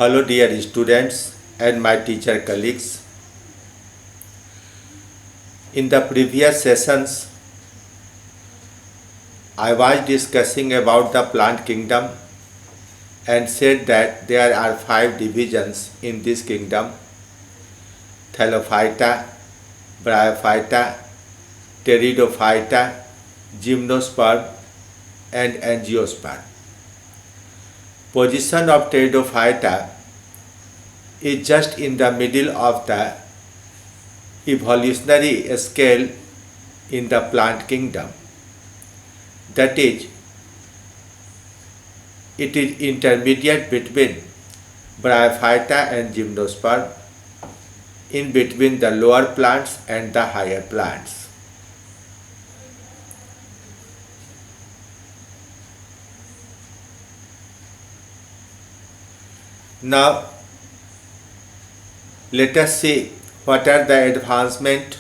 Hello dear students and my teacher colleagues. In the previous sessions, I was discussing about the plant kingdom and said that there are 5 divisions in this kingdom: Thallophyta, Bryophyta, Pteridophyta, Gymnosperm and Angiosperm. Position of Pteridophyta is just in the middle of the evolutionary scale in the plant kingdom. That is, it is intermediate between Bryophyta and Gymnosperm, in between the lower plants and the higher plants. Now, let us see what are the advancements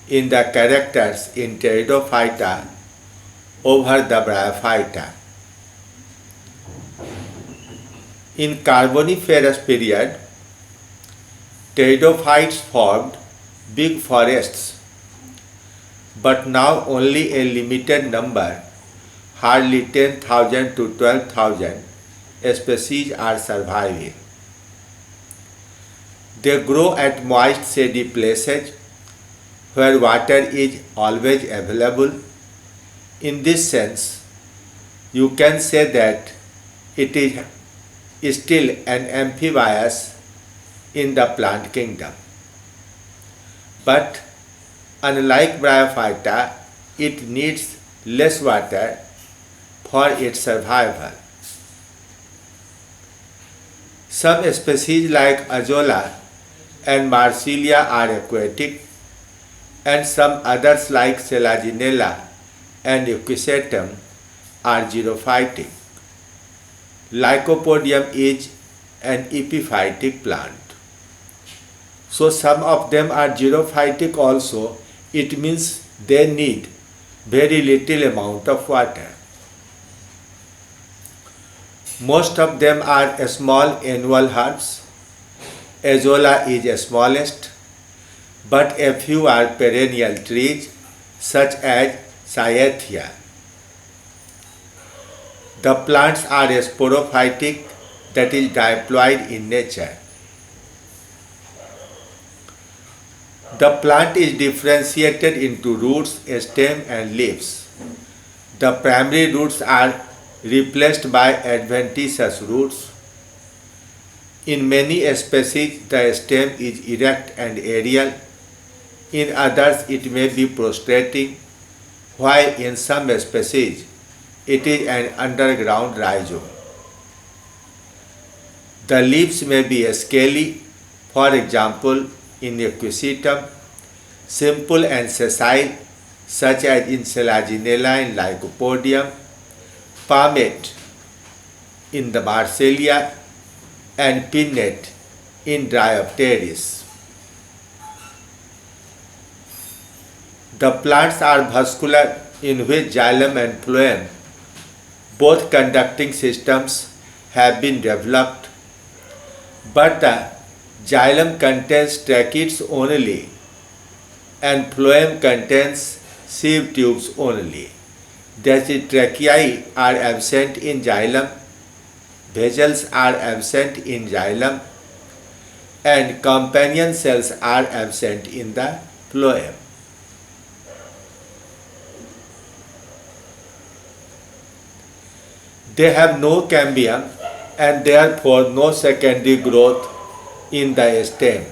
in the characters in Pteridophyta over the Bryophyta. In Carboniferous period, pteridophytes formed big forests, but now only a limited number, hardly 10,000 to 12,000 species are surviving. They grow at moist shady places where water is always available. In this sense, you can say that it is still an amphibious in the plant kingdom. But unlike Bryophyta, it needs less water for its survival. Some species like Azolla and Marsilia are aquatic, and some others like Selaginella and Equisetum are xerophytic. Lycopodium is an epiphytic plant. So some of them are xerophytic also. It means they need very little amount of water. Most of them are small annual herbs. Azolla is smallest, but a few are perennial trees such as Cyathea. The plants are sporophytic, that is diploid in nature. The plant is differentiated into roots, stem and leaves. The primary roots are replaced by adventitious roots. In many species, the stem is erect and aerial. In others, it may be prostrating, while in some species, it is an underground rhizome. The leaves may be scaly, for example, in Equisetum, simple and sessile, such as in Selaginella and Lycopodium, palmate in the Marsilia, and pinnate in Dryopteris. The plants are vascular, in which xylem and phloem, both conducting systems, have been developed, but the xylem contains tracheids only and phloem contains sieve tubes only. That is, tracheae are absent in xylem, vessels are absent in xylem, and companion cells are absent in the phloem. They have no cambium and therefore no secondary growth in the stem.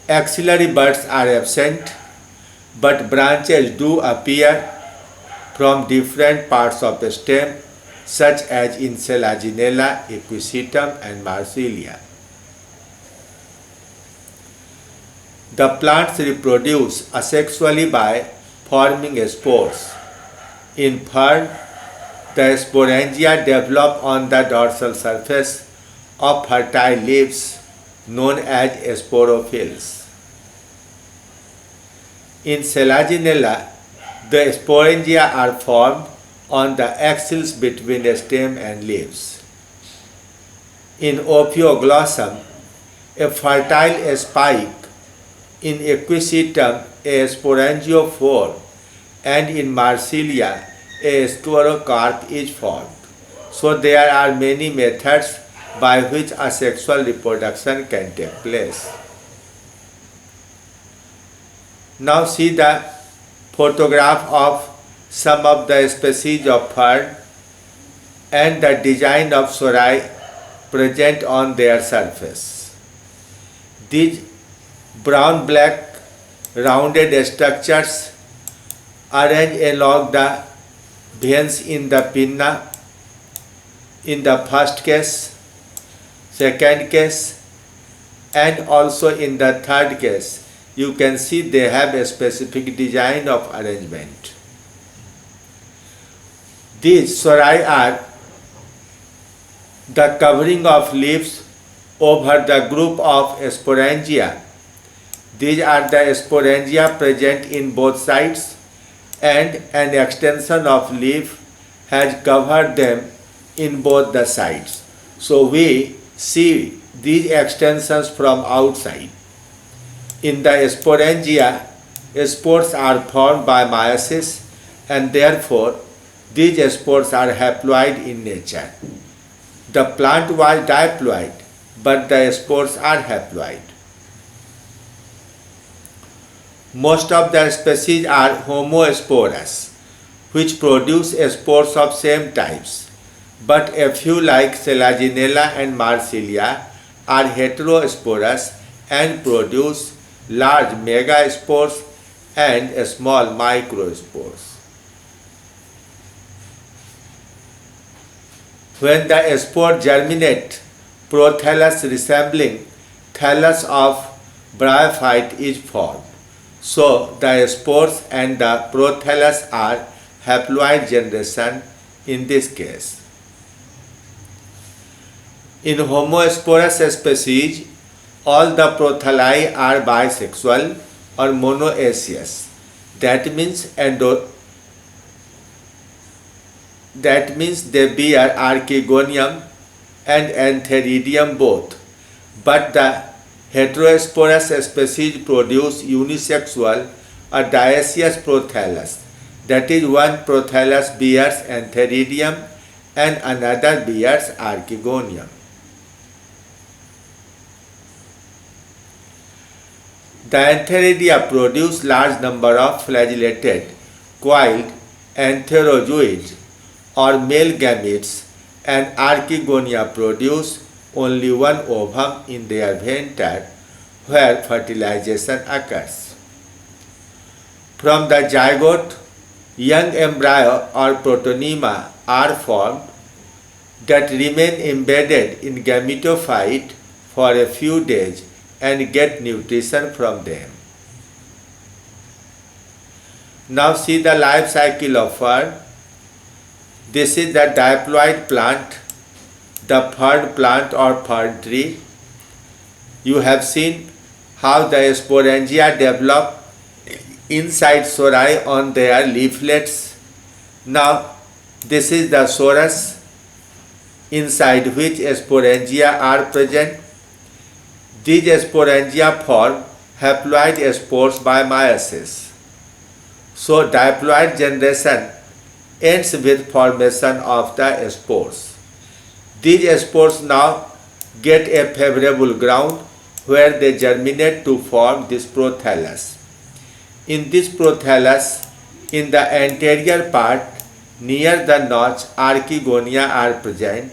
Axillary buds are absent, but branches do appear from different parts of the stem, such as in Selaginella, Equisetum and Marsilia. The plants reproduce asexually by forming spores. In fern, the sporangia develop on the dorsal surface of fertile leaves known as sporophylls. In Selaginella, the sporangia are formed on the axils between the stem and leaves. In Ophioglossum, a fertile spike. In Equisetum, a sporangiophore, and in Marsilia, a sporocarp is formed. So there are many methods by which asexual reproduction can take place. Now see the photograph of some of the species of fern and the design of sori present on their surface. These brown-black rounded structures arranged along the veins in the pinna in the first case, second case, and also in the third case. You can see they have a specific design of arrangement. These sori are the covering of leaves over the group of sporangia. These are the sporangia present in both sides, and an extension of leaf has covered them in both the sides. So we see these extensions from outside. In the sporangia, spores are formed by meiosis, and therefore these spores are haploid in nature. The plant was diploid, but the spores are haploid. Most of the species are homosporous, which produce spores of same types, but a few like Selaginella and Marsilia are heterosporous and produce large megaspores and small microspores. When the spore germinate, prothallus resembling thallus of bryophyte is formed. So the spores and the prothallus are haploid generation in this case. In homosporous species, all the prothalli are bisexual or monoecious. That means they bear archegonium and antheridium both. But the heterosporous species produce unisexual or dioecious prothallus. That is, one prothallus bears antheridium and another bears archegonium. The antheridia produce large number of flagellated, coiled antherozoids or male gametes, and archegonia produce only one ovum in their venter where fertilization occurs. From the zygote, young embryo or protonema are formed that remain embedded in gametophyte for a few days and get nutrition from them. Now see the life cycle of fern. This is the diploid plant, the fern plant or fern tree. You have seen how the sporangia develop inside sori on their leaflets. Now this is the sorus inside which sporangia are present. These sporangia form haploid spores by meiosis. So diploid generation ends with formation of the spores. These spores now get a favorable ground where they germinate to form this prothallus. In this prothallus, in the anterior part, near the notch, archegonia are present,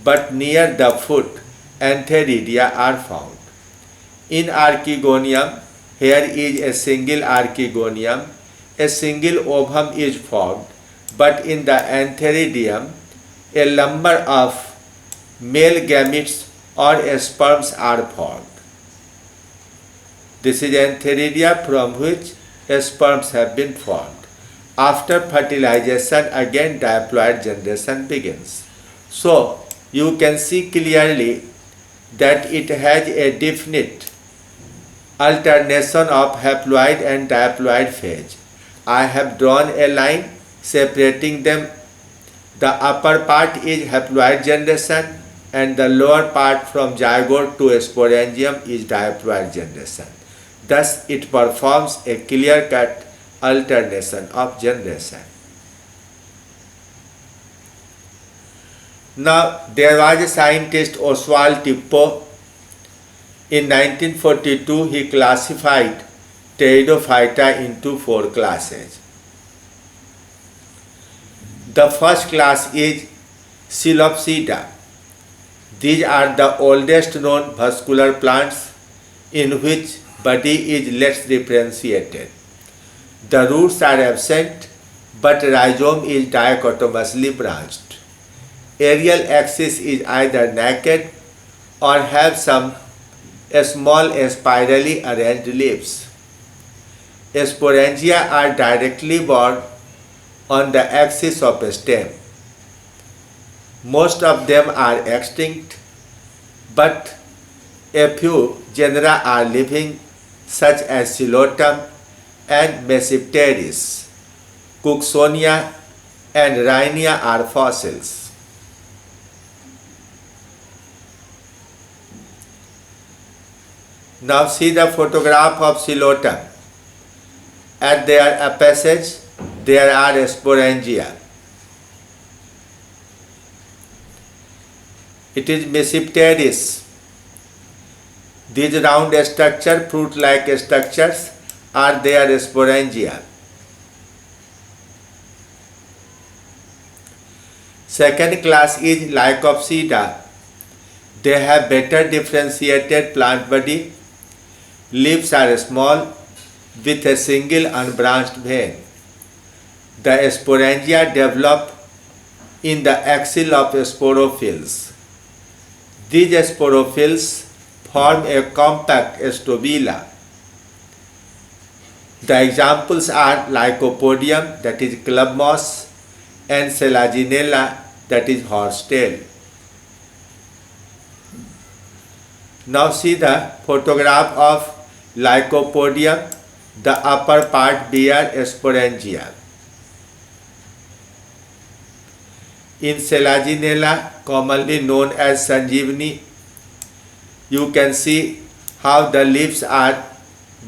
but near the foot, antheridia are found. In archegonium, here is a single archegonium, a single ovum is formed, but in the antheridium, a number of male gametes or sperms are formed. This is antheridia from which sperms have been formed. After fertilization, again diploid generation begins. So, you can see clearly that it has a definite alternation of haploid and diploid phase. I have drawn a line separating them. The upper part is haploid generation and the lower part from zygote to sporangium is diploid generation. Thus, it performs a clear-cut alternation of generation. Now, there was a scientist, Oswald Tippo. In 1942, he classified Pteridophyta into 4 classes. The first class is Coelopsida. These are the oldest known vascular plants in which body is less differentiated. The roots are absent, but rhizome is dichotomously branched. Aerial axis is either naked or have some small spirally arranged leaves. Sporangia are directly borne on the axis of stem. Most of them are extinct, but a few genera are living, such as Coleotum and Mesipteris. Cooksonia and Rhynia are fossils. Now see the photograph of Coleotum. At their apex, there are sporangia. It is Mesipteris. These round structure, fruit-like structures, are their sporangia. Second class is Lycopsida. They have better differentiated plant body. Leaves are small with a single unbranched vein. The sporangia develop in the axil of sporophylls. These sporophylls form a compact stobila. The examples are Lycopodium, that is club moss, and Selaginella, that is horsetail. Now see the photograph of Lycopodium. The upper part bear sporangia. In Selaginella, commonly known as Sanjeevani, you can see how the leaves are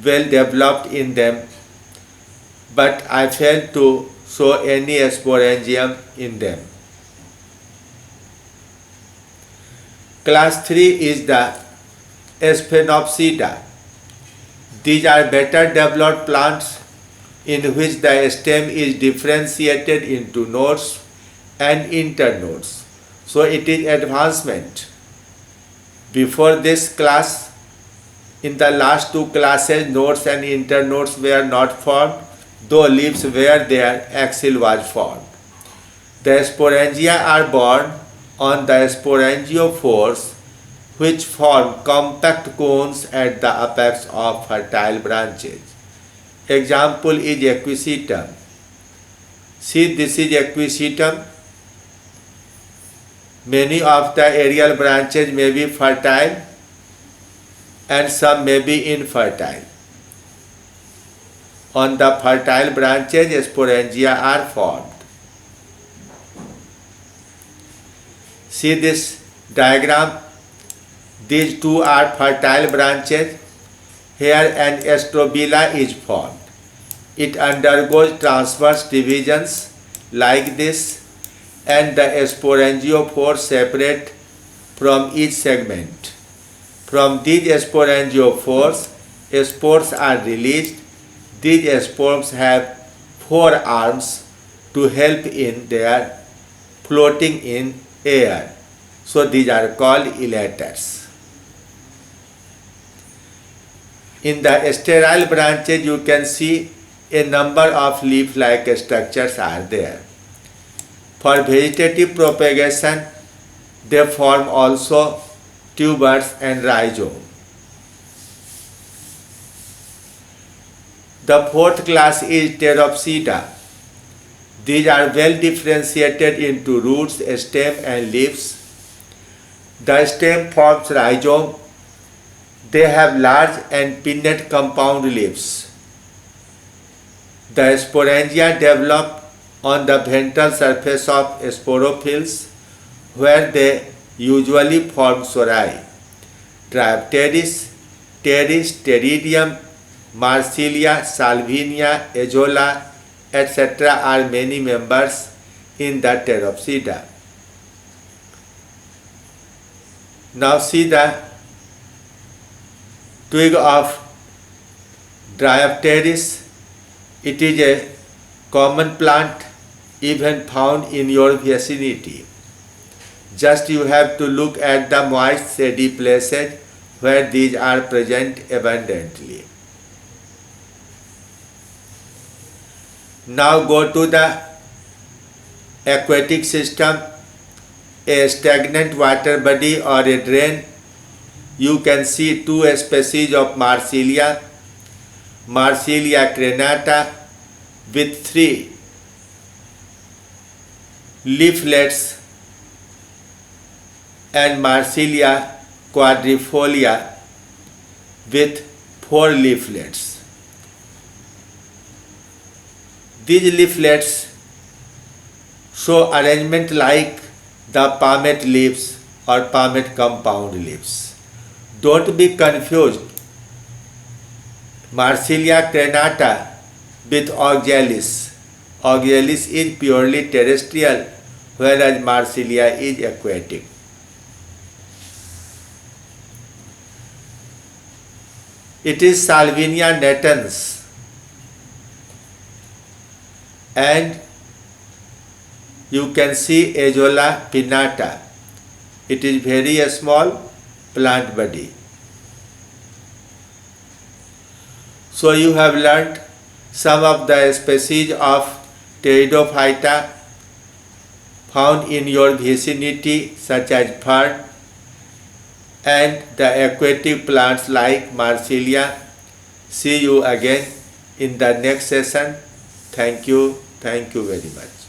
well developed in them, but I failed to show any sporangium in them. Class 3 is the Sphenopsida. These are better developed plants in which the stem is differentiated into nodes and internodes. So it is advancement. Before this class, in the last 2 classes, nodes and internodes were not formed, though leaves were there, axil was formed. The sporangia are borne on the sporangiophores, which form compact cones at the apex of fertile branches. Example is Equisetum. See, this is Equisetum. Many of the aerial branches may be fertile and some may be infertile. On the fertile branches, sporangia are formed. See this diagram. These 2 are fertile branches. Here an strobila is formed. It undergoes transverse divisions like this, and the sporangiophores separate from each segment. From these sporangiophores, spores are released. These spores have 4 arms to help in their floating in air. So these are called elaters. In the sterile branches, you can see a number of leaf-like structures are there. For vegetative propagation, they form also tubers and rhizome. The 4th class is Pteropsida. These are well differentiated into roots, stem and leaves. The stem forms rhizome. They have large and pinnate compound leaves. The sporangia develop on the ventral surface of sporophylls, where they usually form sori. Dryopteris, Pteris, Pteridium, Marsilia, Salvinia, Azolla, etc. are many members in the Pteropsida. Now see the twig of Dryopteris. It is a common plant even found in your vicinity. Just you have to look at the moist shady places where these are present abundantly. Now go to the aquatic system, a stagnant water body or a drain. You can see two species of Marsilia, Marsilia crenata with 3 leaflets and Marsilia quadrifolia with 4 leaflets. These leaflets show arrangement like the palmate leaves or palmate compound leaves. Don't be confused Marsilia crenata with Oxalis. Oxalis is purely terrestrial, whereas Marsilia is aquatic. It is Salvinia natans and you can see Azolla pinnata. It is very small plant body. So you have learnt some of the species of Pteridophyta found in your vicinity such as fern and the aquatic plants like Marsilia. See you again in the next session. Thank you very much.